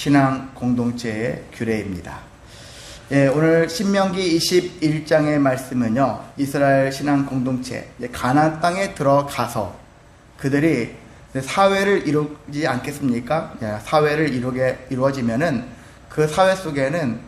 신앙 공동체의 규례입니다. 예, 오늘 신명기 21장의 말씀은요, 이스라엘 신앙 공동체, 가나안 땅에 들어가서 그들이 사회를 이루지 않겠습니까? 사회를 이루어지면은 그 사회 속에는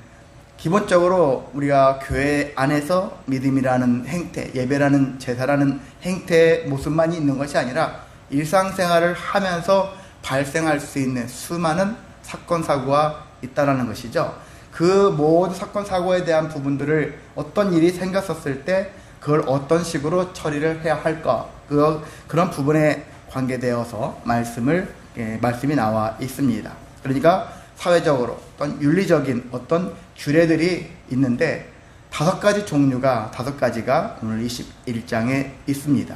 기본적으로 우리가 교회 안에서 믿음이라는 행태, 예배라는 제사라는 행태의 모습만이 있는 것이 아니라 일상생활을 하면서 발생할 수 있는 수많은 사건, 사고가 있다는 것이죠. 그 모든 사건, 사고에 대한 부분들을 어떤 일이 생겼었을 때 그걸 어떤 식으로 처리를 해야 할까, 그런 부분에 관계되어서 말씀이 나와 있습니다. 그러니까 사회적으로 어떤 윤리적인 어떤 규례들이 있는데 다섯 가지가 오늘 21장에 있습니다.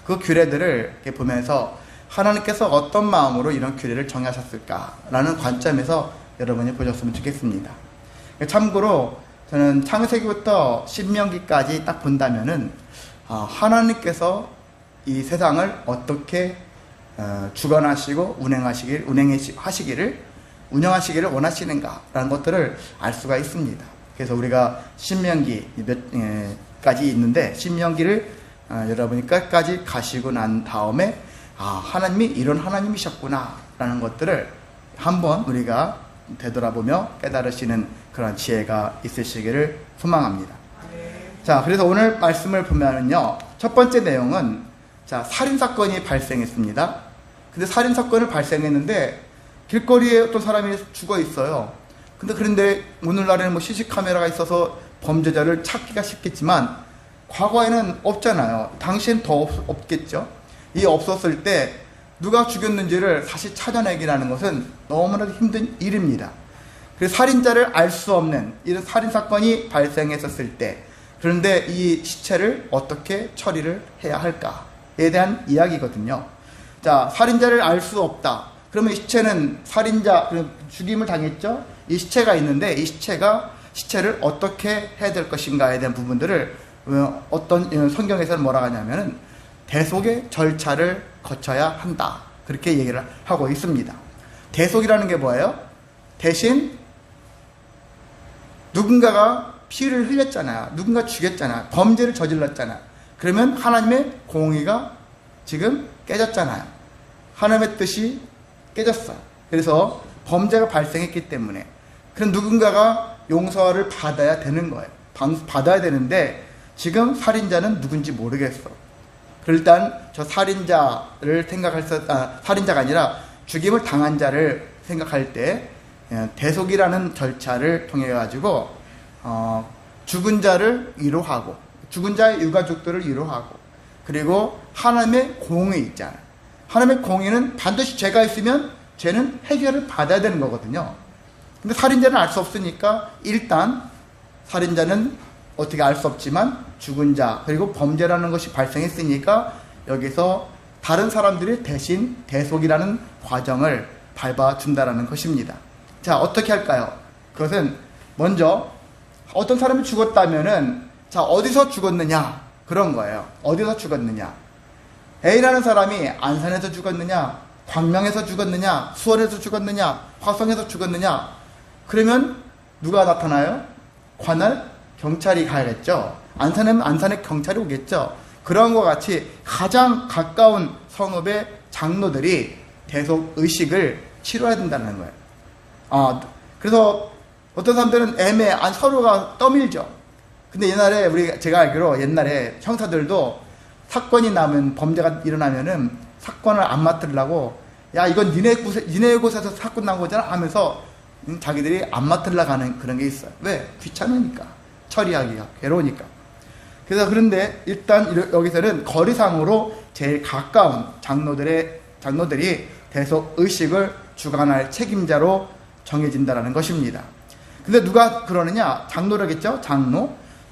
그 규례들을 이렇게 보면서 하나님께서 어떤 마음으로 이런 규례를 정하셨을까라는 관점에서 여러분이 보셨으면 좋겠습니다. 참고로 저는 창세기부터 신명기까지 딱 본다면은 하나님께서 이 세상을 어떻게 주관하시고 운영하시기를 원하시는가라는 것들을 알 수가 있습니다. 그래서 우리가 신명기까지 있는데 신명기를 여러분이 끝까지 가시고 난 다음에 하나님이 이런 하나님이셨구나 라는 것들을 한번 우리가 되돌아보며 깨달으시는 그런 지혜가 있으시기를 소망합니다. 자, 그래서 오늘 말씀을 보면은요, 첫 번째 내용은 살인사건이 발생했습니다. 근데 살인사건을 발생했는데 길거리에 어떤 사람이 죽어 있어요. 그런데 오늘날에는 CC카메라가 있어서 범죄자를 찾기가 쉽겠지만 과거에는 없잖아요. 당시엔 더 없겠죠. 이 없었을 때 누가 죽였는지를 다시 찾아내기라는 것은 너무나도 힘든 일입니다. 그래서 살인자를 알 수 없는 이런 살인사건이 발생했었을 때, 그런데 이 시체를 어떻게 처리를 해야 할까에 대한 이야기거든요. 자, 살인자를 알 수 없다. 그러면 이 시체는 죽임을 당했죠? 이 시체가 있는데 이 시체를 어떻게 해야 될 것인가에 대한 부분들을 어떤 성경에서는 뭐라고 하냐면은 대속의 절차를 거쳐야 한다. 그렇게 얘기를 하고 있습니다. 대속이라는 게 뭐예요? 대신 누군가가 피를 흘렸잖아요. 누군가 죽였잖아요. 범죄를 저질렀잖아요. 그러면 하나님의 공의가 지금 깨졌잖아요. 하나님의 뜻이 깨졌어요. 그래서 범죄가 발생했기 때문에 그런 누군가가 용서를 받아야 되는 거예요. 받아야 되는데 지금 살인자는 누군지 모르겠어. 일단 저 살인자를 살인자가 아니라 죽임을 당한 자를 생각할 때 대속이라는 절차를 통해 가지고 죽은 자를 위로하고 죽은 자의 유가족들을 위로하고, 그리고 하나님의 공의 있잖아요. 하나님의 공의는 반드시 죄가 있으면 죄는 해결을 받아야 되는 거거든요. 근데 살인자는 알 수 없으니까 일단 살인자는 어떻게 알 수 없지만 죽은 자, 그리고 범죄라는 것이 발생했으니까 여기서 다른 사람들이 대신 대속이라는 과정을 밟아준다라는 것입니다. 자, 어떻게 할까요? 그것은 먼저 어떤 사람이 죽었다면은 어디서 죽었느냐, 그런 거예요. 어디서 죽었느냐. A라는 사람이 안산에서 죽었느냐, 광명에서 죽었느냐, 수원에서 죽었느냐, 화성에서 죽었느냐. 그러면 누가 나타나요? 관할 경찰이 가야겠죠. 안산에 경찰이 오겠죠. 그런 것 같이 가장 가까운 성읍의 장로들이 대속 의식을 치러야 된다는 거예요. 그래서 어떤 사람들은 서로가 떠밀죠. 근데 제가 알기로 옛날에 형사들도 사건이 나면, 범죄가 일어나면은 사건을 안 맡으려고, 야, 이건 니네 곳에서 사건 난 거잖아 하면서 자기들이 안 맡으려고 하는 그런 게 있어요. 왜? 귀찮으니까. 처리하기가 괴로우니까. 그런데 일단 여기서는 거리상으로 제일 가까운 장로들이 대속 의식을 주관할 책임자로 정해진다는 것입니다. 근데 누가 그러느냐? 장로라겠죠?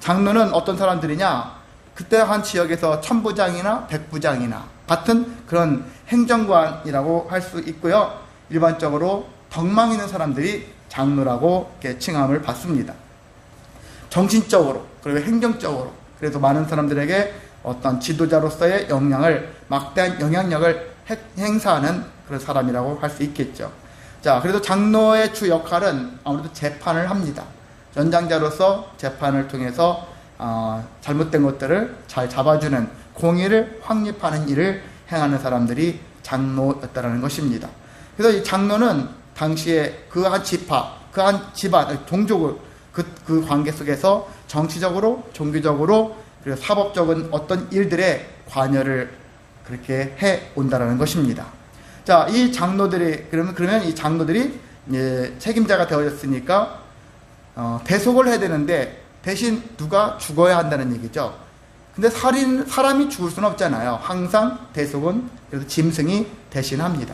장로는 어떤 사람들이냐? 그때 한 지역에서 천부장이나 백부장이나 같은 그런 행정관이라고 할 수 있고요. 일반적으로 덕망 있는 사람들이 장로라고 이렇게 칭함을 받습니다. 정신적으로, 그리고 행정적으로, 그래서 많은 사람들에게 어떤 지도자로서의 막대한 영향력을 행사하는 그런 사람이라고 할 수 있겠죠. 자, 그래도 장로의 주 역할은 아무래도 재판을 합니다. 연장자로서 재판을 통해서 잘못된 것들을 잘 잡아주는, 공의를 확립하는 일을 행하는 사람들이 장로였다라는 것입니다. 그래서 이 장로는 당시에 그 한 지파, 그 한 집안, 동족을 그 관계 속에서 정치적으로, 종교적으로, 그리고 사법적인 어떤 일들에 관여를 그렇게 해 온다라는 것입니다. 자, 이 장로들이, 그러면 이 장로들이 책임자가 되어졌으니까, 대속을 해야 되는데, 대신 누가 죽어야 한다는 얘기죠. 근데 사람이 죽을 수는 없잖아요. 항상 대속은 그래서 짐승이 대신합니다.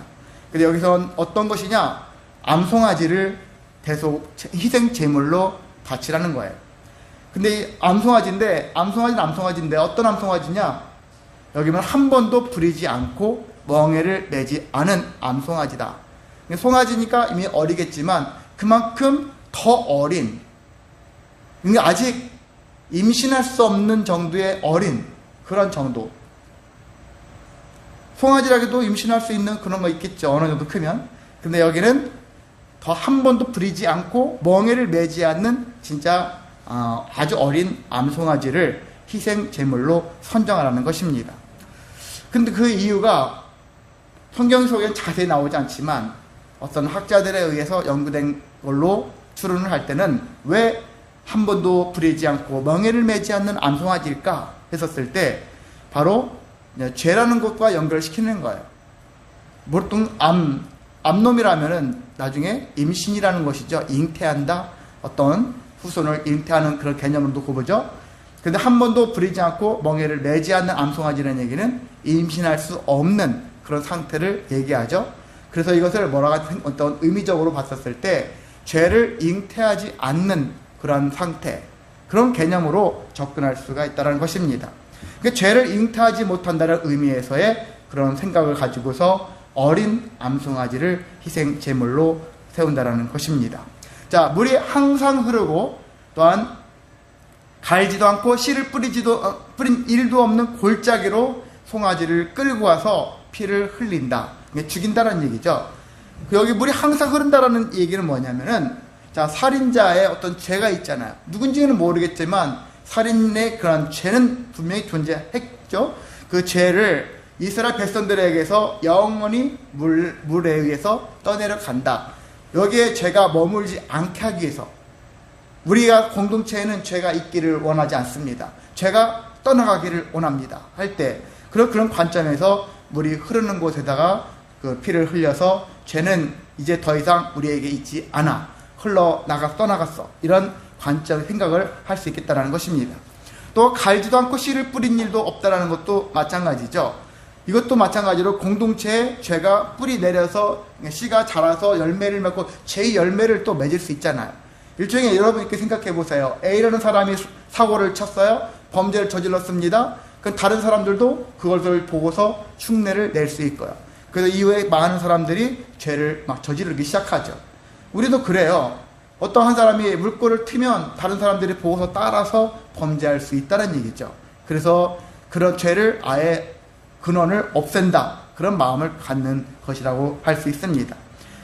근데 여기선 어떤 것이냐? 암송아지를 희생 제물로 바치라는 거예요. 근데 이 암송아지인데 어떤 암송아지냐? 여기는 한 번도 부리지 않고 멍에를 매지 않은 암송아지다. 송아지니까 이미 어리겠지만 그만큼 더 어린, 아직 임신할 수 없는 정도의 어린 그런 정도. 송아지라기도 임신할 수 있는 그런 거 있겠죠. 어느 정도 크면. 근데 여기는 더 한 번도 부리지 않고 멍에를 매지 않는 진짜 아주 어린 암송아지를 희생 제물로 선정하라는 것입니다. 근데 그 이유가 성경 속에는 자세히 나오지 않지만 어떤 학자들에 의해서 연구된 걸로 추론을 할 때는 왜 한 번도 부리지 않고 멍에를 매지 않는 암송아지일까 했었을 때 바로 죄라는 것과 연결시키는 거예요. 보통 암놈이라면은 나중에 임신이라는 것이죠. 잉태한다. 어떤 후손을 잉태하는 그런 개념으로 놓고 보죠. 근데 한 번도 부리지 않고 멍에를 매지 않는 암송아지라는 얘기는 임신할 수 없는 그런 상태를 얘기하죠. 그래서 이것을 어떤 의미적으로 봤었을 때 죄를 잉태하지 않는 그런 상태, 그런 개념으로 접근할 수가 있다는 것입니다. 그러니까 죄를 잉태하지 못한다는 의미에서의 그런 생각을 가지고서 어린 암송아지를 희생 제물로 세운다는 것입니다. 자, 물이 항상 흐르고 또한 갈지도 않고 씨를 뿌린 일도 없는 골짜기로 송아지를 끌고 와서 피를 흘린다. 죽인다는 얘기죠. 여기 물이 항상 흐른다라는 얘기는 뭐냐면은, 자, 살인자의 어떤 죄가 있잖아요. 누군지는 모르겠지만 살인의 그런 죄는 분명히 존재했죠. 그 죄를 이스라엘 백성들에게서 영원히 물에 의해서 떠내려간다. 여기에 죄가 머물지 않게 하기 위해서, 우리가 공동체에는 죄가 있기를 원하지 않습니다. 죄가 떠나가기를 원합니다. 할 때 그런 관점에서 물이 흐르는 곳에다가 그 피를 흘려서 죄는 이제 더 이상 우리에게 있지 않아, 떠나갔어. 이런 관점 생각을 할 수 있겠다는 것입니다. 또 갈지도 않고 씨를 뿌린 일도 없다라는 것도 마찬가지죠. 이것도 마찬가지로 공동체에 죄가 뿌리 내려서 씨가 자라서 열매를 맺고 제 열매를 또 맺을 수 있잖아요. 일종의 여러분 이렇게 생각해 보세요. A라는 사람이 사고를 쳤어요. 범죄를 저질렀습니다. 그럼 다른 사람들도 그것을 보고서 흉내를 낼 수 있고요. 그래서 이후에 많은 사람들이 죄를 막 저지르기 시작하죠. 우리도 그래요. 어떤 한 사람이 물꼬를 트면 다른 사람들이 보고서 따라서 범죄할 수 있다는 얘기죠. 그래서 그런 죄를 아예 근원을 없앤다. 그런 마음을 갖는 것이라고 할 수 있습니다.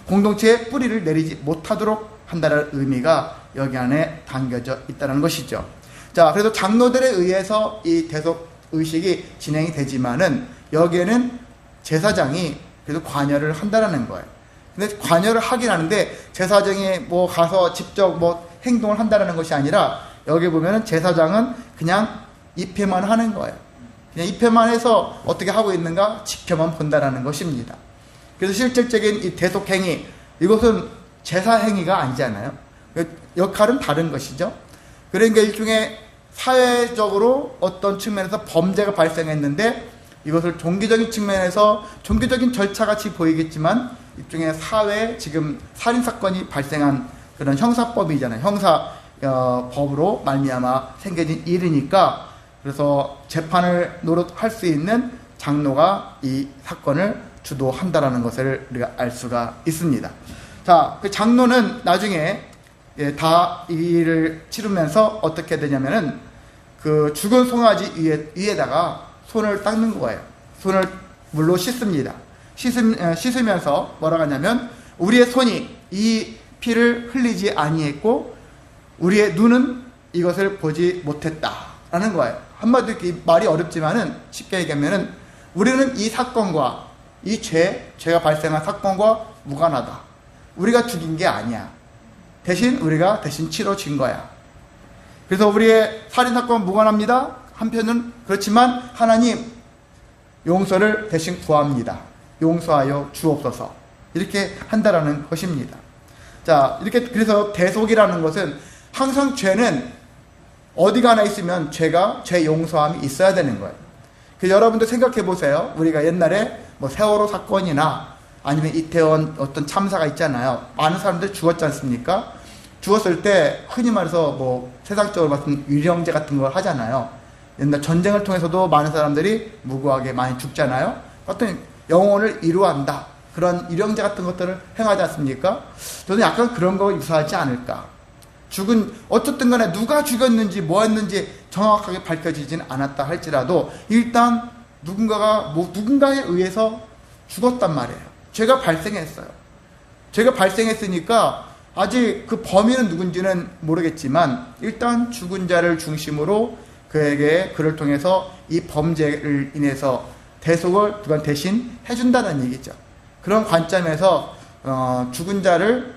공동체에 뿌리를 내리지 못하도록 한다는 의미가 여기 안에 담겨져 있다는 것이죠. 자, 그래서 장로들에 의해서 이 대속 의식이 진행이 되지만은 여기에는 제사장이 그래도 관여를 한다는 거예요. 근데 관여를 하긴 하는데 제사장이 가서 직접 행동을 한다는 것이 아니라 여기 보면은 제사장은 그냥 입회만 하는 거예요. 그냥 입회만 해서 어떻게 하고 있는가 지켜만 본다라는 것입니다. 그래서 실질적인 이 대속행위, 이것은 제사행위가 아니잖아요. 역할은 다른 것이죠. 그러니까 일종의 사회적으로 어떤 측면에서 범죄가 발생했는데 이것을 종교적인 측면에서 종교적인 절차같이 보이겠지만 일종의 사회에 지금 살인사건이 발생한 그런 형사법이잖아요. 형사법으로 말미암아 생겨진 일이니까, 그래서 재판을 노릇할 수 있는 장로가 이 사건을 주도한다라는 것을 우리가 알 수가 있습니다. 자, 그 장로는 나중에 다 이 일을 치르면서 어떻게 되냐면은 그 죽은 송아지 위에다가 손을 닦는 거예요. 손을 물로 씻습니다. 씻으면서 뭐라고 하냐면 우리의 손이 이 피를 흘리지 아니했고 우리의 눈은 이것을 보지 못했다라는 거예요. 한마디로 말이 어렵지만은 쉽게 얘기하면은 우리는 이 사건과 이 죄가 발생한 사건과 무관하다. 우리가 죽인 게 아니야. 우리가 대신 치러진 거야. 그래서 우리의 살인사건은 무관합니다. 한편은 그렇지만 하나님 용서를 대신 구합니다. 용서하여 주옵소서. 이렇게 한다라는 것입니다. 자, 이렇게 그래서 대속이라는 것은 항상 죄는 어디가 하나 있으면 죄 용서함이 있어야 되는 거예요. 그래서 여러분도 생각해 보세요. 우리가 옛날에 뭐 세월호 사건이나 아니면 이태원 어떤 참사가 있잖아요. 많은 사람들 죽었지 않습니까? 죽었을 때 흔히 말해서 뭐 세상적으로 봤을 때 유령제 같은 걸 하잖아요. 옛날 전쟁을 통해서도 많은 사람들이 무고하게 많이 죽잖아요. 어떤 영혼을 이루한다. 그런 유령제 같은 것들을 행하지 않습니까? 저는 약간 그런 거 유사하지 않을까. 어쨌든 간에 누가 죽였는지 뭐 했는지 정확하게 밝혀지진 않았다 할지라도 일단 누군가에 의해서 죽었단 말이에요. 죄가 발생했어요. 죄가 발생했으니까 아직 그 범인은 누군지는 모르겠지만 일단 죽은 자를 중심으로 그를 통해서 이 범죄를 인해서 대속을 그간 대신 해준다는 얘기죠. 그런 관점에서 죽은 자를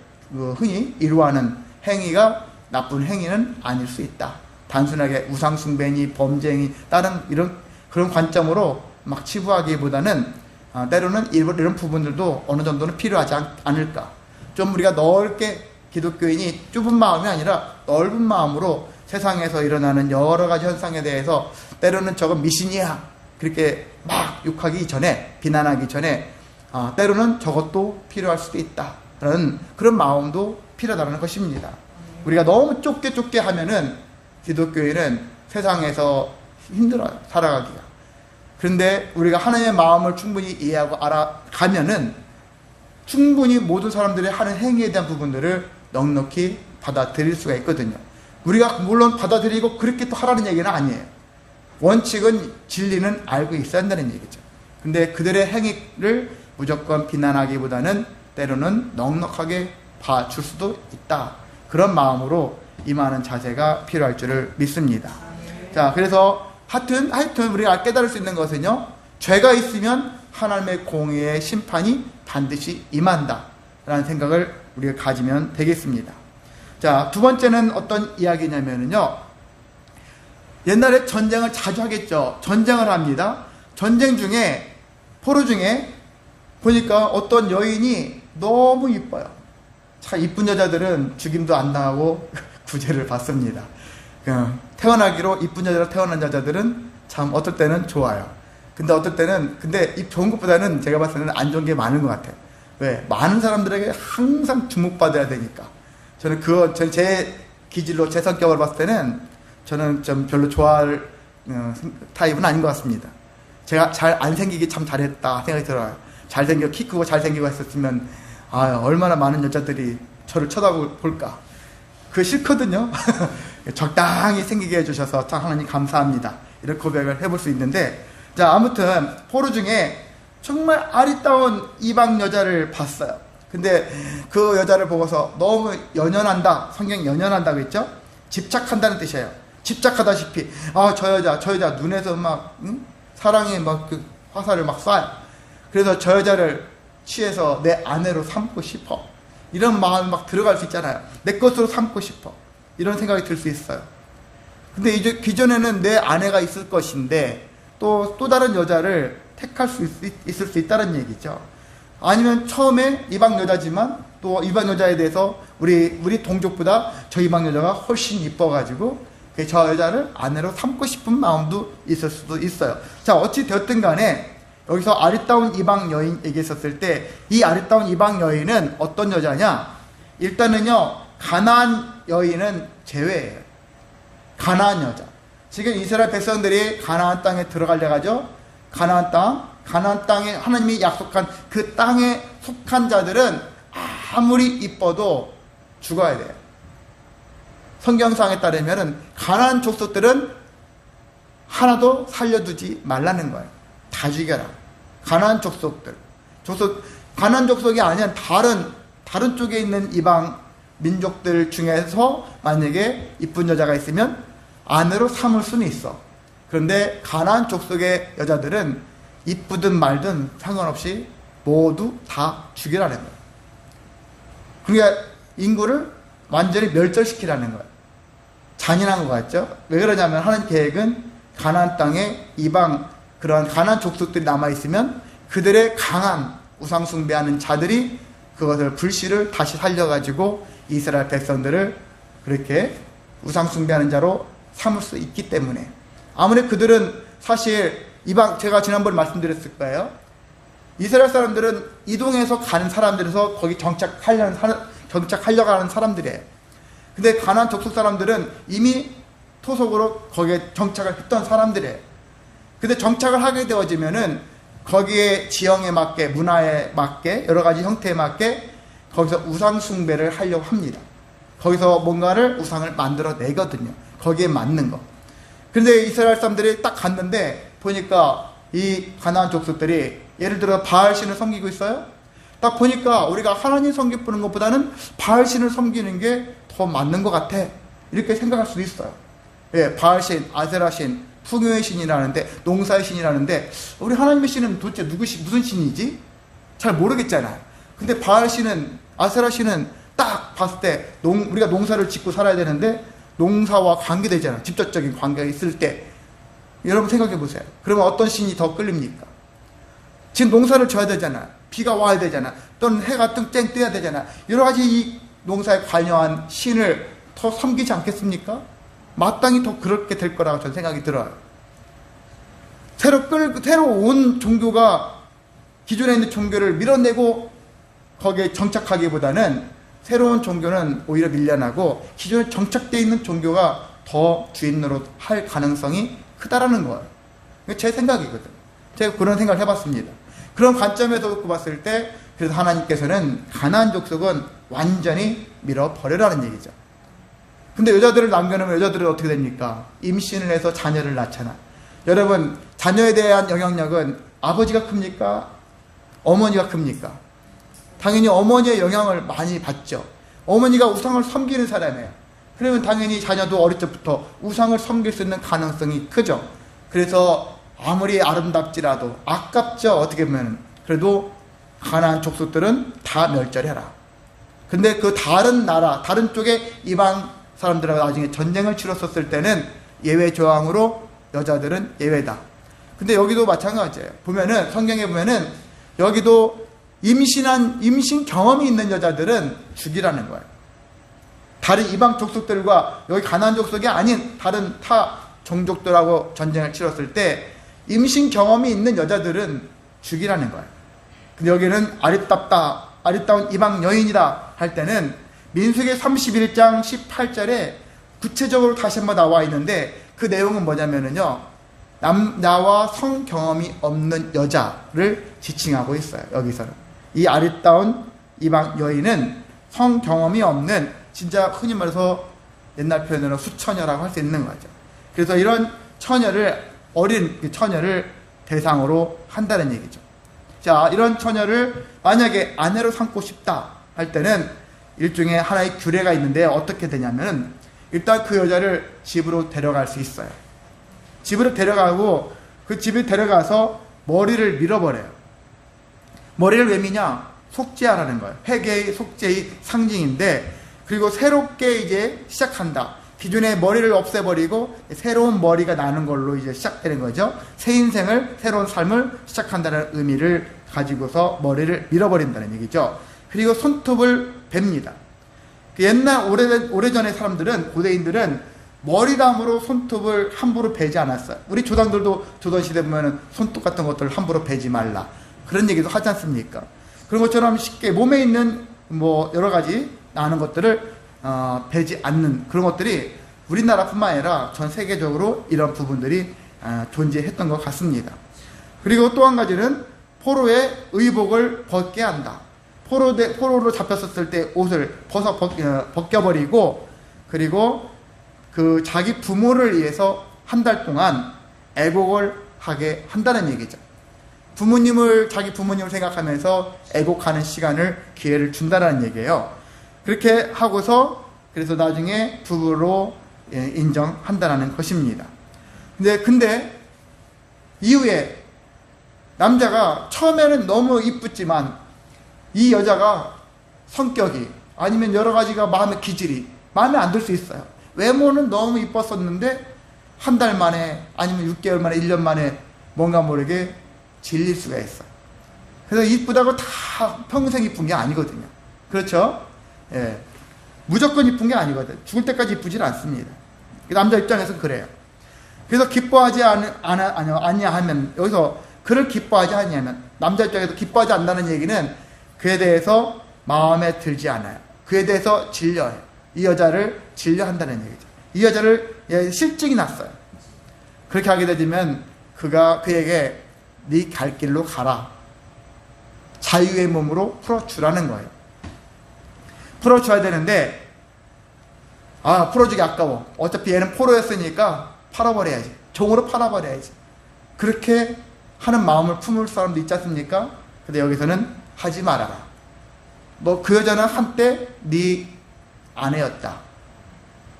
흔히 이루하는 행위가 나쁜 행위는 아닐 수 있다. 단순하게 우상숭배니 범죄니 다른 그런 관점으로 막 치부하기보다는 때로는 이런 부분들도 어느 정도는 필요하지 않을까. 좀 우리가 넓게 기독교인이 좁은 마음이 아니라 넓은 마음으로 세상에서 일어나는 여러 가지 현상에 대해서 때로는 저건 미신이야 그렇게 막 욕하기 전에, 비난하기 전에 때로는 저것도 필요할 수도 있다라는 그런 마음도 필요하다는 것입니다. 우리가 너무 좁게 하면은 기독교인은 세상에서 힘들어요, 살아가기가. 그런데 우리가 하나님의 마음을 충분히 이해하고 알아가면은 충분히 모든 사람들이 하는 행위에 대한 부분들을 넉넉히 받아들일 수가 있거든요. 우리가 물론 받아들이고 그렇게 또 하라는 얘기는 아니에요. 원칙은 진리는 알고 있어야 한다는 얘기죠. 근데 그들의 행위를 무조건 비난하기보다는 때로는 넉넉하게 봐줄 수도 있다. 그런 마음으로 임하는 자세가 필요할 줄을 믿습니다. 자, 그래서 하여튼 우리가 깨달을 수 있는 것은요, 죄가 있으면 하나님의 공의의 심판이 반드시 임한다 라는 생각을 우리가 가지면 되겠습니다. 자, 두 번째는 어떤 이야기냐면요, 옛날에 전쟁을 자주 하겠죠. 전쟁을 합니다. 전쟁 중에 포로 중에 보니까 어떤 여인이 너무 이뻐요. 참 이쁜 여자들은 죽임도 안 당하고 구제를 받습니다. 태어나기로 이쁜 여자로 태어난 여자들은 참 어떨 때는 좋아요. 근데 어떨 때는 이 좋은 것보다는 제가 봤을 때는 안 좋은 게 많은 것 같아요. 왜? 많은 사람들에게 항상 주목받아야 되니까. 저는 제 기질로 제 성격을 봤을 때는 저는 좀 별로 좋아할 타입은 아닌 것 같습니다. 제가 잘 안 생기기 참 잘했다 생각이 들어요. 키 크고 잘생기고 했었으면 얼마나 많은 여자들이 저를 쳐다볼까. 그거 싫거든요. 적당히 생기게 해주셔서 참 하나님 감사합니다. 이런 고백을 해볼 수 있는데, 자, 아무튼 포로 중에 정말 아리따운 이방 여자를 봤어요. 근데 그 여자를 보고서 너무 연연한다. 성경이 연연한다고 했죠? 집착한다는 뜻이에요. 집착하다시피 저 여자 눈에서 막 사랑의 막 그 화살을 막 쏴요. 그래서 저 여자를 취해서 내 아내로 삼고 싶어. 이런 마음이 막 들어갈 수 있잖아요. 내 것으로 삼고 싶어. 이런 생각이 들 수 있어요. 근데 이제 기존에는 내 아내가 있을 것인데 또 다른 여자를 택할 수 있을 수 있다는 얘기죠. 아니면 처음에 이방 여자지만 또 이방 여자에 대해서 우리 동족보다 저 이방 여자가 훨씬 이뻐가지고 저 여자를 아내로 삼고 싶은 마음도 있을 수도 있어요. 자, 어찌 되었든 간에 여기서 아리따운 이방 여인 얘기했었을 때 이 아리따운 이방 여인은 어떤 여자냐? 일단은요, 가나안 여인은 제외예요. 가나안 여자. 지금 이스라엘 백성들이 가나안 땅에 들어가려고 하죠. 가나안 땅에 하나님이 약속한 그 땅에 속한 자들은 아무리 이뻐도 죽어야 돼요. 성경상에 따르면은 가나안 족속들은 하나도 살려두지 말라는 거예요. 다 죽여라. 가나안 족속들. 가나안 족속이 아닌 다른 다른 쪽에 있는 이방 민족들 중에서 만약에 이쁜 여자가 있으면 아내로 삼을 수는 있어. 그런데 가나안 족속의 여자들은 이쁘든 말든 상관없이 모두 다 죽이라는 거예요. 그러니까 인구를 완전히 멸절시키라는 거예요. 잔인한 것 같죠? 왜 그러냐면 하나님 계획은 가나안 땅에 이방 그런 가나안 족속들이 남아있으면 그들의 강한 우상 숭배하는 자들이 그것을 불씨를 다시 살려가지고 이스라엘 백성들을 그렇게 우상 숭배하는 자로 삼을 수 있기 때문에 아무리 그들은 사실 이방 제가 지난번에 말씀드렸을 거예요. 이스라엘 사람들은 이동해서 가는 사람들에서 거기 정착하려고 하는 사람들이에요. 근데 가나안 족속 사람들은 이미 토속으로 거기에 정착을 했던 사람들이에요. 근데 정착을 하게 되어지면은 거기에 지형에 맞게 문화에 맞게 여러 가지 형태에 맞게 거기서 우상 숭배를 하려고 합니다. 거기서 뭔가를 우상을 만들어 내거든요. 거기에 맞는 거. 근데 이스라엘 사람들이 딱 갔는데 보니까 이 가나안 족속들이 예를 들어 바알신을 섬기고 있어요. 딱 보니까 우리가 하나님 섬기는 것보다는 바알신을 섬기는 게 더 맞는 것 같아. 이렇게 생각할 수도 있어요. 예, 바알신, 아세라신, 풍요의 신이라는데 농사의 신이라는데 우리 하나님의 신은 도대체 무슨 신이지? 잘 모르겠잖아요. 근데 바알신은 아세라신은 딱 봤을 때 우리가 농사를 짓고 살아야 되는데 농사와 관계되잖아요. 직접적인 관계가 있을 때 여러분 생각해 보세요. 그러면 어떤 신이 더 끌립니까? 지금 농사를 져야 되잖아. 비가 와야 되잖아. 또는 해가 땡 떠야 되잖아. 여러 가지 이 농사에 관여한 신을 더 섬기지 않겠습니까? 마땅히 더 그렇게 될 거라고 저는 생각이 들어요. 새로 온 종교가 기존에 있는 종교를 밀어내고 거기에 정착하기보다는 새로운 종교는 오히려 밀려나고 기존에 정착되어 있는 종교가 더 주인으로 할 가능성이 크다라는 거예요. 제 생각이거든요. 제가 그런 생각을 해봤습니다. 그런 관점에서 놓고 봤을 때 그래서 하나님께서는 가나안 족속은 완전히 밀어버리라는 얘기죠. 근데 여자들을 남겨놓으면 여자들은 어떻게 됩니까? 임신을 해서 자녀를 낳잖아. 여러분 자녀에 대한 영향력은 아버지가 큽니까? 어머니가 큽니까? 당연히 어머니의 영향을 많이 받죠. 어머니가 우상을 섬기는 사람이에요. 그러면 당연히 자녀도 어릴 적부터 우상을 섬길 수 있는 가능성이 크죠. 그래서 아무리 아름답지라도 아깝죠. 어떻게 보면 그래도 가나안 족속들은 다 멸절해라. 근데 그 다른 나라 다른 쪽에 이방 사람들하고 나중에 전쟁을 치렀었을 때는 예외 조항으로 여자들은 예외다. 근데 여기도 마찬가지예요. 보면은 성경에 보면은 여기도 임신 경험이 있는 여자들은 죽이라는 거예요. 다른 이방 족속들과 여기 가나안 족속이 아닌 다른 타 종족들하고 전쟁을 치렀을 때 임신 경험이 있는 여자들은 죽이라는 거예요. 근데 여기는 아리따운 이방 여인이다 할 때는 민수기 31장 18절에 구체적으로 다시 한번 나와 있는데 그 내용은 뭐냐면은요. 남자와 성 경험이 없는 여자를 지칭하고 있어요. 여기서는. 이 아리따운 이방 여인은 성 경험이 없는 진짜 흔히 말해서 옛날 표현으로 수처녀라고 할 수 있는 거죠. 그래서 이런 어린 처녀를 대상으로 한다는 얘기죠. 자, 이런 처녀를 만약에 아내로 삼고 싶다 할 때는 일종의 하나의 규례가 있는데 어떻게 되냐면 일단 그 여자를 집으로 데려갈 수 있어요. 집으로 데려가고 그 집에 데려가서 머리를 밀어버려요. 머리를 왜 미냐? 속죄하라는 거예요. 회개의 속죄의 상징인데 그리고 새롭게 이제 시작한다. 기존의 머리를 없애버리고 새로운 머리가 나는 걸로 이제 시작되는 거죠. 새 인생을 새로운 삶을 시작한다는 의미를 가지고서 머리를 밀어버린다는 얘기죠. 그리고 손톱을 뱁니다. 옛날 오래전의 사람들은 고대인들은 머리담으로 손톱을 함부로 베지 않았어요. 우리 조상들도 조선시대 보면 손톱 같은 것들을 함부로 베지 말라 그런 얘기도 하지 않습니까? 그런 것처럼 쉽게 몸에 있는 뭐 여러 가지 나는 것들을 베지 않는 그런 것들이 우리나라뿐만 아니라 전 세계적으로 이런 부분들이 존재했던 것 같습니다. 그리고 또 한 가지는 포로의 의복을 벗게 한다. 포로로 잡혔었을 때 옷을 벗겨버리고 그리고 그 자기 부모를 위해서 한 달 동안 애곡을 하게 한다는 얘기죠. 자기 부모님을 생각하면서 애곡하는 시간을, 기회를 준다는 얘기예요. 그렇게 하고서 그래서 나중에 부부로 인정한다는 것입니다. 근데 이후에 남자가 처음에는 너무 이쁘지만 이 여자가 성격이 아니면 여러 가지가 기질이 마음에 안 들 수 있어요. 외모는 너무 이뻤었는데 한 달 만에 아니면 6개월 만에 1년 만에 뭔가 모르게 질릴 수가 있어요. 그래서 이쁘다고 다 평생 이쁜 게 아니거든요. 그렇죠? 예. 무조건 이쁜 게 아니거든. 죽을 때까지 이쁘지는 않습니다. 남자 입장에서 그래요. 그래서 기뻐하지 아니하면, 여기서 그를 기뻐하지 아니하면, 남자 입장에서 기뻐하지 않는다는 얘기는 그에 대해서 마음에 들지 않아요. 그에 대해서 질려요. 이 여자를 질려한다는 얘기죠. 이 여자를 실증이 났어요. 그렇게 하게 되면 그에게 네 갈 길로 가라. 자유의 몸으로 풀어주라는 거예요. 풀어줘야 되는데 풀어주기 아까워. 어차피 얘는 포로였으니까 팔아버려야지. 종으로 팔아버려야지. 그렇게 하는 마음을 품을 사람도 있지 않습니까? 근데 여기서는 하지 말아라. 그 여자는 한때 네 아내였다.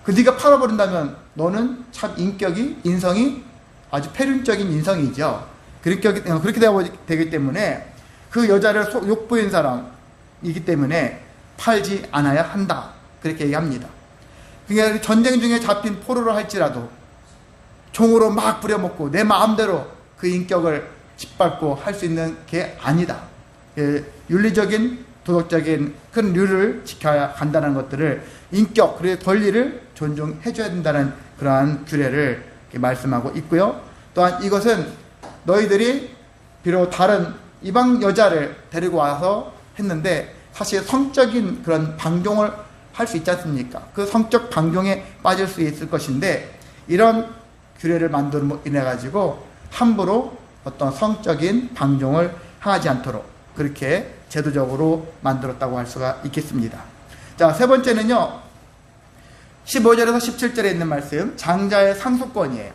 네가 팔아버린다면 너는 참 인성이 아주 폐륜적인 인성이죠. 그렇게 되기 때문에 그 여자를 욕보인 사람이기 때문에 팔지 않아야 한다. 그렇게 얘기합니다. 그러니까 전쟁 중에 잡힌 포로를 할지라도 종으로 막 부려먹고 내 마음대로 그 인격을 짓밟고 할 수 있는 게 아니다. 윤리적인 도덕적인 큰 룰을 지켜야 한다는 것들을 인격 그리고 권리를 존중해줘야 된다는 그러한 규례를 말씀하고 있고요. 또한 이것은 너희들이 비록 다른 이방 여자를 데리고 와서 했는데 사실 성적인 그런 방종을 할 수 있지 않습니까? 그 성적 방종에 빠질 수 있을 것인데 이런 규례를 만들므로 인해 가지고 함부로 어떤 성적인 방종을 하지 않도록 그렇게 제도적으로 만들었다고 할 수가 있겠습니다. 자, 세 번째는요. 15절에서 17절에 있는 말씀, 장자의 상속권이에요.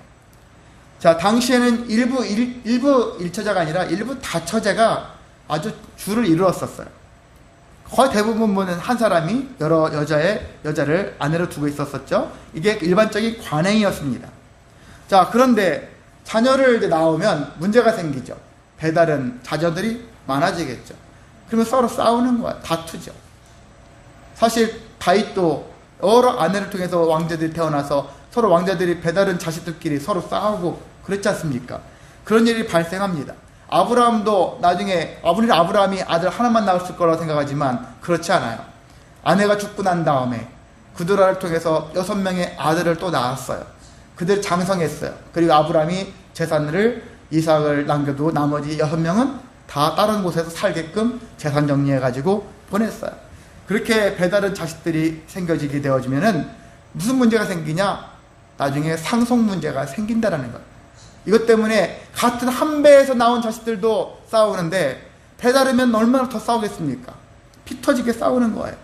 자, 당시에는 일부 일처자가 아니라 일부 다처제가 아주 주를 이루었었어요. 거의 대부분은 한 사람이 여러 여자를 아내로 두고 있었었죠. 이게 일반적인 관행이었습니다. 자, 그런데 자녀를 이제 낳으면 문제가 생기죠. 배다른 자녀들이 많아지겠죠. 그러면 서로 싸우는 거야. 다투죠. 사실 다윗도 여러 아내를 통해서 왕자들이 태어나서 서로 왕자들이 배다른 자식들끼리 서로 싸우고 그랬지 않습니까? 그런 일이 발생합니다. 아브라함도 나중에 아브라함이 아들 하나만 낳았을 거라고 생각하지만 그렇지 않아요. 아내가 죽고 난 다음에 그들을 통해서 6명의 아들을 또 낳았어요. 그들이 장성했어요. 그리고 아브라함이 재산을 이삭을 남겨두고 나머지 6명은 다 다른 곳에서 살게끔 재산 정리해가지고 보냈어요. 그렇게 배다른 자식들이 생겨지게 되어지면은 무슨 문제가 생기냐? 나중에 상속 문제가 생긴다라는 거예요. 이것 때문에 같은 한 배에서 나온 자식들도 싸우는데 배다르면 얼마나 더 싸우겠습니까? 피 터지게 싸우는 거예요.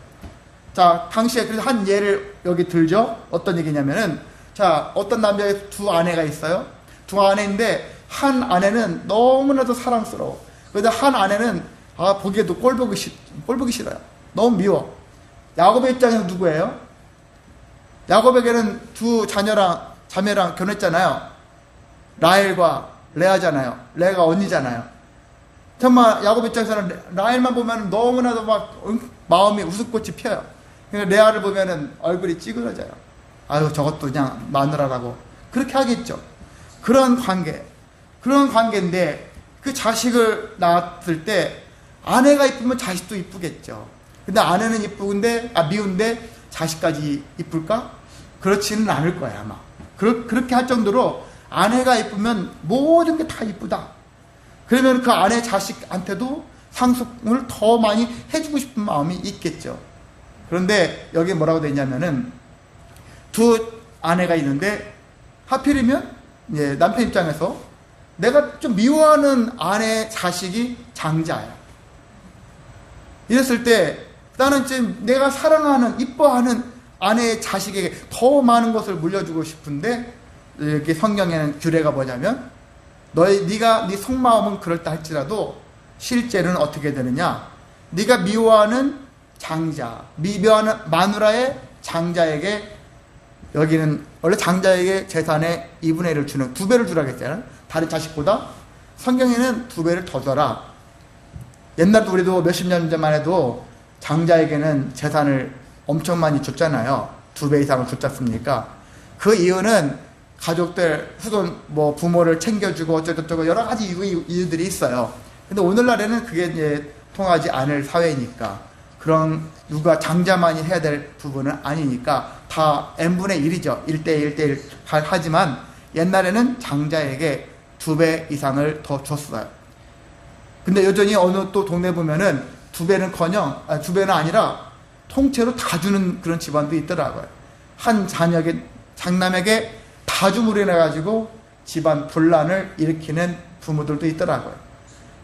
자, 당시에 그래서 한 예를 여기 들죠. 어떤 얘기냐면은 자, 어떤 남자의 두 아내가 있어요. 두 아내인데 한 아내는 너무나도 사랑스러워. 그런데 한 아내는 보기에도 꼴 보기 싫어요. 너무 미워. 야곱의 입장에서 누구예요? 야곱에게는 두 자매랑 결혼했잖아요. 라헬과 레아잖아요. 레아가 언니잖아요. 정말 야곱 입장에서는 라헬만 보면 너무나도 마음이 우스꽃이 피어요. 레아를 보면은 얼굴이 찌그러져요. 아유, 저것도 그냥 마누라라고 그렇게 하겠죠. 그런 관계인데 그 자식을 낳았을 때 아내가 이쁘면 자식도 이쁘겠죠. 근데 아내는 미운데 자식까지 이쁠까? 그렇지는 않을 거야 아마. 그렇게 할 정도로 아내가 이쁘면 모든 게 다 이쁘다. 그러면 그 아내 자식한테도 상속을 더 많이 해주고 싶은 마음이 있겠죠. 그런데 여기 뭐라고 되어 있냐면은 두 아내가 있는데 하필이면 남편 입장에서 내가 좀 미워하는 아내 자식이 장자야. 이랬을 때 나는 지금 내가 사랑하는 이뻐하는 아내의 자식에게 더 많은 것을 물려주고 싶은데 이렇게 성경에는 규례가 뭐냐면 네가 속마음은 그럴다 할지라도 실제로는 어떻게 되느냐? 네가 미워하는 장자, 미워하는 마누라의 장자에게, 여기는 원래 장자에게 재산의 2분의 1을 주는, 2배를 주라고 했잖아요. 다른 자식보다. 성경에는 2배를 더 줘라. 옛날도 우리도 몇십 년 전만 해도 장자에게는 재산을 엄청 많이 줬잖아요. 2배 이상을 줬지 않습니까? 그 이유는 가족들, 후손, 부모를 챙겨주고 어쩌고저쩌고 여러 가지 이유들이 있어요. 근데 오늘날에는 그게 이제 통하지 않을 사회니까, 그런 누가 장자만이 해야 될 부분은 아니니까 다 n분의 1이죠. 1대1, 1대1 하지만 옛날에는 장자에게 2배 이상을 더 줬어요. 근데 여전히 어느 또 동네 보면은 2배는커녕, 2배는 아니라 통째로 다 주는 그런 집안도 있더라고요. 한 장남에게 다 줌으로 인해가지고 집안 분란을 일으키는 부모들도 있더라고요.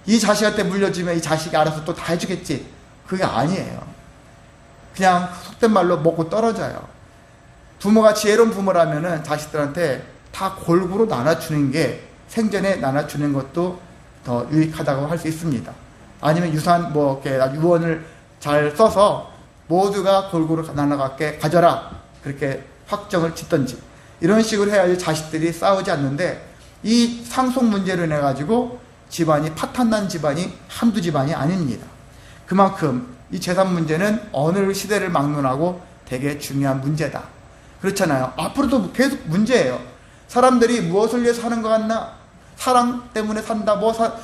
이 자식한테 물려주면 이 자식이 알아서 또 다 해주겠지. 그게 아니에요. 그냥 속된 말로 먹고 떨어져요. 부모가 지혜로운 부모라면은 자식들한테 다 골고루 나눠주는 게, 생전에 나눠주는 것도 더 유익하다고 할 수 있습니다. 아니면 유산, 이렇게 유언을 잘 써서 모두가 골고루 나눠갖게 가져라, 그렇게 확정을 짓든지, 이런 식으로 해야지 자식들이 싸우지 않는데, 이 상속 문제로 인해 가지고 집안이 파탄난 집안이 한두 집안이 아닙니다. 그만큼 이 재산 문제는 어느 시대를 막론하고 되게 중요한 문제다. 그렇잖아요. 앞으로도 계속 문제예요. 사람들이 무엇을 위해서 사는 것 같나? 사랑 때문에 산다,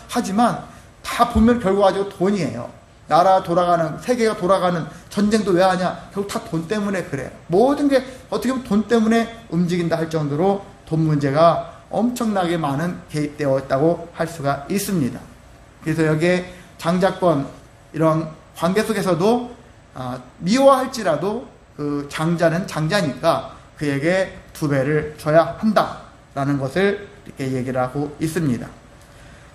하지만 다 보면 결과적으로 돈이에요. 나라 돌아가는, 세계가 돌아가는, 전쟁도 왜 하냐? 결국 다 돈 때문에 그래요. 모든 게 어떻게 보면 돈 때문에 움직인다 할 정도로 돈 문제가 엄청나게 많은 개입되어 있다고 할 수가 있습니다. 그래서 여기에 장자권, 이런 관계 속에서도 미워할지라도 그 장자는 장자니까 그에게 2배를 줘야 한다라는 것을 이렇게 얘기를 하고 있습니다.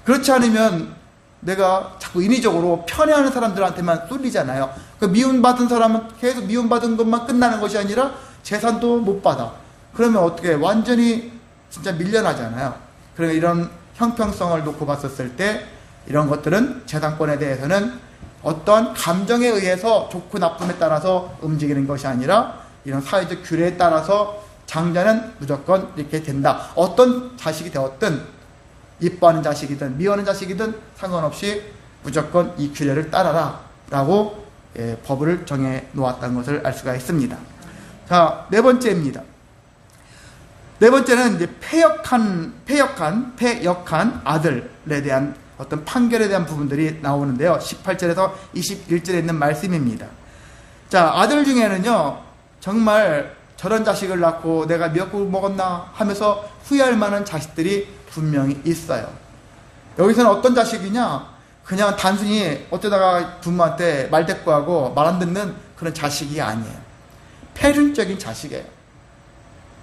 그렇지 않으면 내가 자꾸 인위적으로 편애하는 사람들한테만 쏠리잖아요. 그 미움받은 사람은 계속 미움받은 것만 끝나는 것이 아니라 재산도 못 받아. 그러면 어떻게, 완전히 진짜 밀려나잖아요. 그러니까 이런 형평성을 놓고 봤었을 때 이런 것들은, 재산권에 대해서는 어떤 감정에 의해서 좋고 나쁨에 따라서 움직이는 것이 아니라 이런 사회적 규례에 따라서 장자는 무조건 이렇게 된다. 어떤 자식이 되었든, 이뻐하는 자식이든 미워하는 자식이든 상관없이 무조건 이 규례를 따라라 라고 법을 정해 놓았다는 것을 알 수가 있습니다. 자, 네 번째입니다. 네 번째는 이제 폐역한 아들에 대한 어떤 판결에 대한 부분들이 나오는데요. 18절에서 21절에 있는 말씀입니다. 자, 아들 중에는요, 정말 저런 자식을 낳고 내가 미역국을 먹었나 하면서 후회할 만한 자식들이 분명히 있어요. 여기서는 어떤 자식이냐? 그냥 단순히 어쩌다가 부모한테 말대꾸하고 말 안 듣는 그런 자식이 아니에요. 폐륜적인 자식이에요.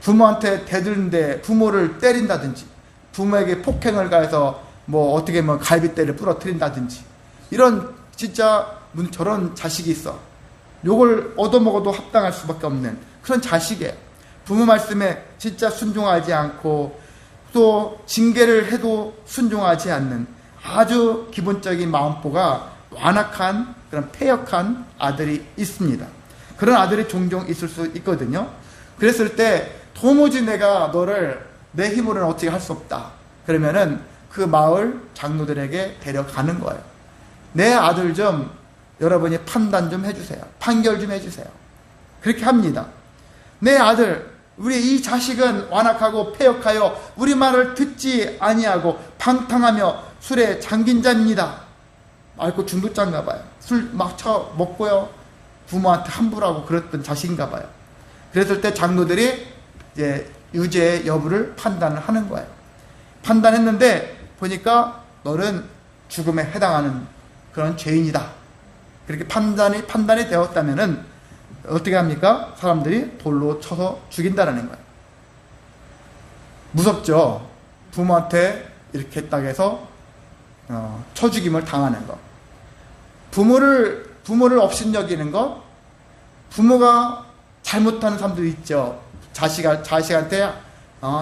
부모한테 대드는데 부모를 때린다든지, 부모에게 폭행을 가해서 어떻게 갈비뼈를 부러뜨린다든지, 이런 진짜 저런 자식이 있어. 요걸 얻어먹어도 합당할 수밖에 없는 그런 자식이에요. 부모 말씀에 진짜 순종하지 않고 또 징계를 해도 순종하지 않는 아주 기본적인 마음보가 완악한 그런 폐역한 아들이 있습니다. 그런 아들이 종종 있을 수 있거든요. 그랬을 때 도무지 내가 너를 내 힘으로는 어떻게 할 수 없다. 그러면은 그 마을 장로들에게 데려가는 거예요. 내 아들 좀 여러분이 판단 좀 해주세요. 판결 좀 해주세요. 그렇게 합니다. 내 아들, 우리 이 자식은 완악하고 폐역하여 우리 말을 듣지 아니하고 방탕하며 술에 잠긴 자입니다. 알고 중독자인가 봐요. 술 막 먹고요. 부모한테 함부로 하고 그랬던 자식인가 봐요. 그랬을 때 장로들이 이제 유죄의 여부를 판단을 하는 거예요. 판단했는데 보니까 너는 죽음에 해당하는 그런 죄인이다. 그렇게 판단이 되었다면은 어떻게 합니까? 사람들이 돌로 쳐서 죽인다라는 거예요. 무섭죠? 부모한테 이렇게 딱 해서 쳐 죽임을 당하는 것. 부모를 업신여기는 것. 부모가 잘못하는 사람도 있죠. 자식한테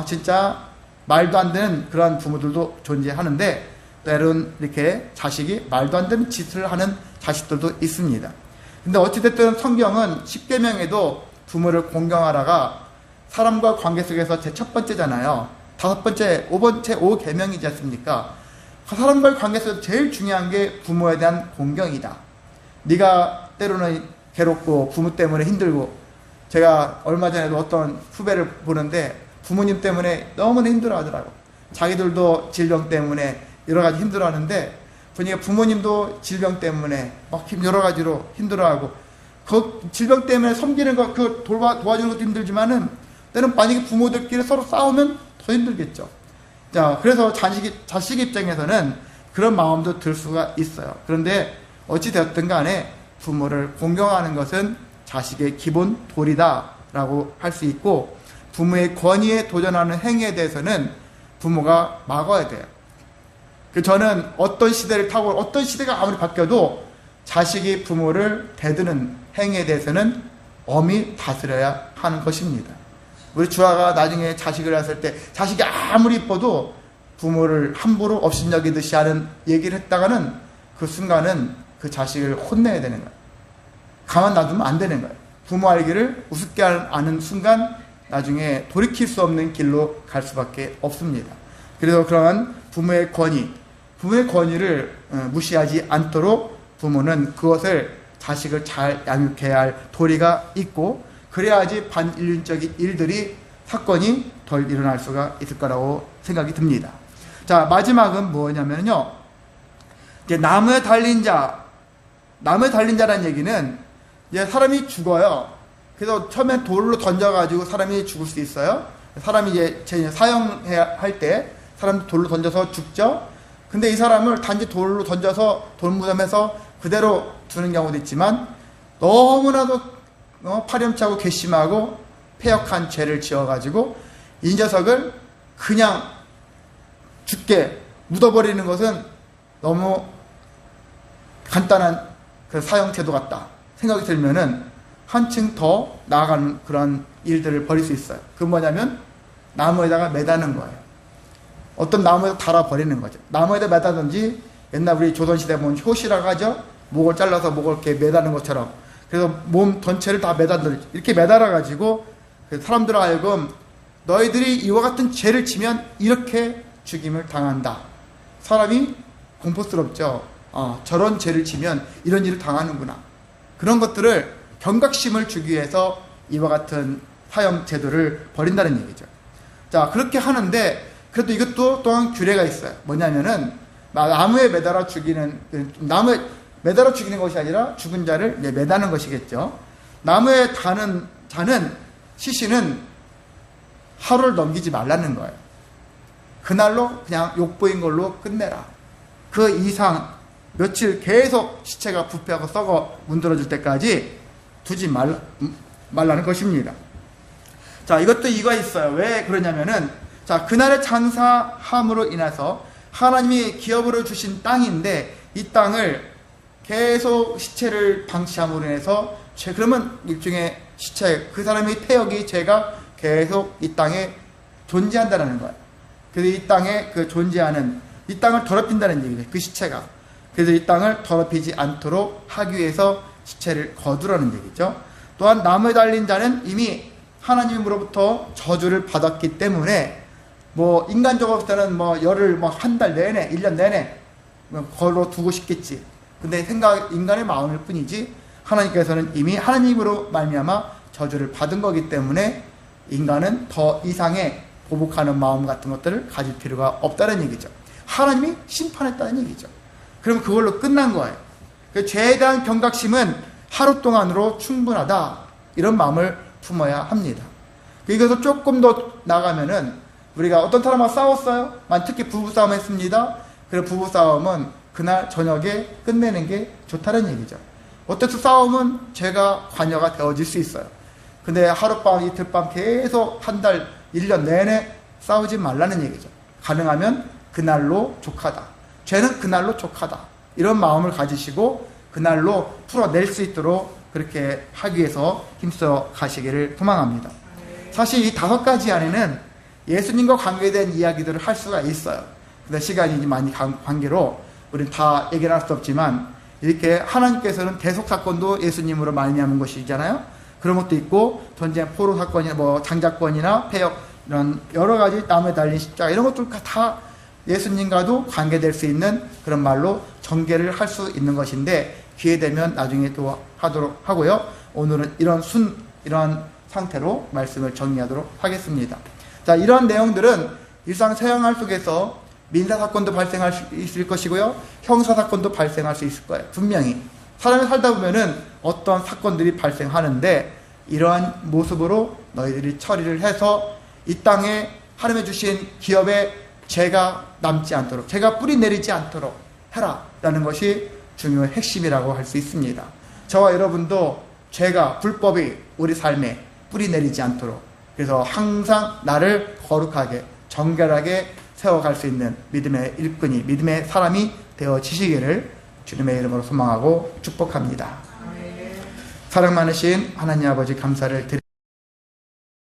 진짜 말도 안 되는 그런 부모들도 존재하는데, 때론 이렇게 자식이 말도 안 되는 짓을 하는 자식들도 있습니다. 근데 어찌됐든 성경은 10계명에도 부모를 공경하라가 사람과 관계 속에서 제 첫 번째잖아요. 5번째, 5계명이지 않습니까? 사람과의 관계 속에서 제일 중요한 게 부모에 대한 공경이다. 네가 때로는 괴롭고 부모 때문에 힘들고, 제가 얼마 전에도 어떤 후배를 보는데 부모님 때문에 너무나 힘들어하더라고. 자기들도 질병 때문에 여러 가지 힘들어하는데, 보니까 부모님도 질병 때문에 막 여러 가지로 힘들어하고, 그 질병 때문에 섬기는 거, 그 도와주는 것도 힘들지만은, 때는 만약에 부모들끼리 서로 싸우면 더 힘들겠죠. 자, 그래서 자식 입장에서는 그런 마음도 들 수가 있어요. 그런데 어찌되었든 간에 부모를 공경하는 것은 자식의 기본 도리다라고 할 수 있고, 부모의 권위에 도전하는 행위에 대해서는 부모가 막아야 돼요. 저는 어떤 시대를 타고 어떤 시대가 아무리 바뀌어도 자식이 부모를 대드는 행위에 대해서는 엄히 다스려야 하는 것입니다. 우리 주아가 나중에 자식을 낳았을 때 자식이 아무리 이뻐도 부모를 함부로 업신여기듯이 하는 얘기를 했다가는 그 순간은 그 자식을 혼내야 되는 거예요. 가만 놔두면 안 되는 거예요. 부모 알기를 우습게 하는 순간 나중에 돌이킬 수 없는 길로 갈 수밖에 없습니다. 그래서 그러한 부모의 권위를 무시하지 않도록 부모는 그것을 자식을 잘 양육해야 할 도리가 있고, 그래야지 반인륜적인 일들이, 사건이 덜 일어날 수가 있을 거라고 생각이 듭니다. 자, 마지막은 뭐냐면요, 이제 나무에 달린 자라는 얘기는 이제 사람이 죽어요. 그래서 처음에 돌로 던져가지고 사람이 죽을 수 있어요. 사람이 이제 사형해야 할 때 사람도 돌로 던져서 죽죠. 근데 이 사람을 단지 돌로 던져서 돌무덤에서 그대로 두는 경우도 있지만, 너무나도 파렴치하고 괘씸하고 폐역한 죄를 지어가지고 이 녀석을 그냥 죽게 묻어버리는 것은 너무 간단한 그 사형제도 같다 생각이 들면은 한층 더 나아가는 그런 일들을 벌일 수 있어요. 그건 뭐냐면 나무에다가 매다는 거예요. 어떤 나무에다 달아버리는 거죠. 나무에다 매다든지, 옛날 우리 조선시대 보면 효시라고 하죠. 목을 잘라서 목을 이렇게 매다는 것처럼. 그래서 몸 전체를 다 이렇게 매달아가지고 사람들 하여금 너희들이 이와 같은 죄를 지면 이렇게 죽임을 당한다. 사람이 공포스럽죠. 저런 죄를 지면 이런 일을 당하는구나. 그런 것들을 경각심을 주기 위해서 이와 같은 사형 제도를 벌인다는 얘기죠. 자, 그렇게 하는데 그래도 이것도 또한 규례가 있어요. 뭐냐면은 나무에 매달아 죽이는 것이 아니라 죽은 자를 매다는 것이겠죠. 나무에 다는 자는, 시신은 하루를 넘기지 말라는 거예요. 그날로 그냥 욕보인 걸로 끝내라. 그 이상 며칠 계속 시체가 부패하고 썩어 문드러질 때까지 두지 말라는 것입니다. 자, 이것도 이유가 있어요. 왜 그러냐면은, 자, 그날의 장사함으로 인해서 하나님이 기업으로 주신 땅인데, 이 땅을 계속 시체를 방치함으로 인해서 그러면 일종의 시체, 그 사람의 폐역이, 죄가 계속 이 땅에 존재한다는 거예요. 그래서 이 땅에 존재하는, 이 땅을 더럽힌다는 얘기죠. 그 시체가. 그래서 이 땅을 더럽히지 않도록 하기 위해서 시체를 거두라는 얘기죠. 또한 나무에 달린 자는 이미 하나님으로부터 저주를 받았기 때문에, 인간적으로 볼 때는 열을 한 달 내내, 1년 내내 걸어 두고 싶겠지. 근데 인간의 마음일 뿐이지, 하나님께서는 이미 하나님으로 말미암아 저주를 받은 거기 때문에 인간은 더 이상의 보복하는 마음 같은 것들을 가질 필요가 없다는 얘기죠. 하나님이 심판했다는 얘기죠. 그럼 그걸로 끝난 거예요. 그 죄에 대한 경각심은 하루 동안으로 충분하다, 이런 마음을 품어야 합니다. 이것을 조금 더 나가면은, 우리가 어떤 사람하고 싸웠어요? 특히 부부싸움 했습니다. 그래서 부부싸움은 그날 저녁에 끝내는 게 좋다는 얘기죠. 어때서 싸움은 죄가 관여가 되어질 수 있어요. 근데 하룻밤, 이틀밤 계속 한 달, 1년 내내 싸우지 말라는 얘기죠. 가능하면 그날로 족하다. 죄는 그날로 족하다. 이런 마음을 가지시고 그날로 풀어낼 수 있도록 그렇게 하기 위해서 힘써 가시기를 소망합니다. 사실 이 5가지 안에는 예수님과 관계된 이야기들을 할 수가 있어요. 근데 시간이 많이 관계로 우리는 다 얘기를 할 수 없지만, 이렇게 하나님께서는 대속 사건도 예수님으로 말미암은 것이잖아요. 그런 것도 있고, 전쟁 포로 사건이나 뭐 장자권이나 폐역, 이런 여러 가지 나무에 달린 십자가, 이런 것들 다 예수님과도 관계될 수 있는 그런 말로 전개를 할 수 있는 것인데, 기회 되면 나중에 또 하도록 하고요. 오늘은 이런 상태로 말씀을 정리하도록 하겠습니다. 자, 이런 내용들은 일상 생활 속에서 민사사건도 발생할 수 있을 것이고요, 형사사건도 발생할 수 있을 거예요. 분명히 사람이 살다 보면은 어떤 사건들이 발생하는데, 이러한 모습으로 너희들이 처리를 해서 이 땅에 하나님이 주신 기업에 죄가 남지 않도록, 죄가 뿌리 내리지 않도록 해라 라는 것이 중요한 핵심이라고 할 수 있습니다. 저와 여러분도 죄가, 불법이 우리 삶에 뿌리 내리지 않도록, 그래서 항상 나를 거룩하게 정결하게 세워갈 수 있는 믿음의 일꾼이, 믿음의 사람이 되어지시기를 주님의 이름으로 소망하고 축복합니다. 사랑 많으신 하나님 아버지, 감사를 드립니다.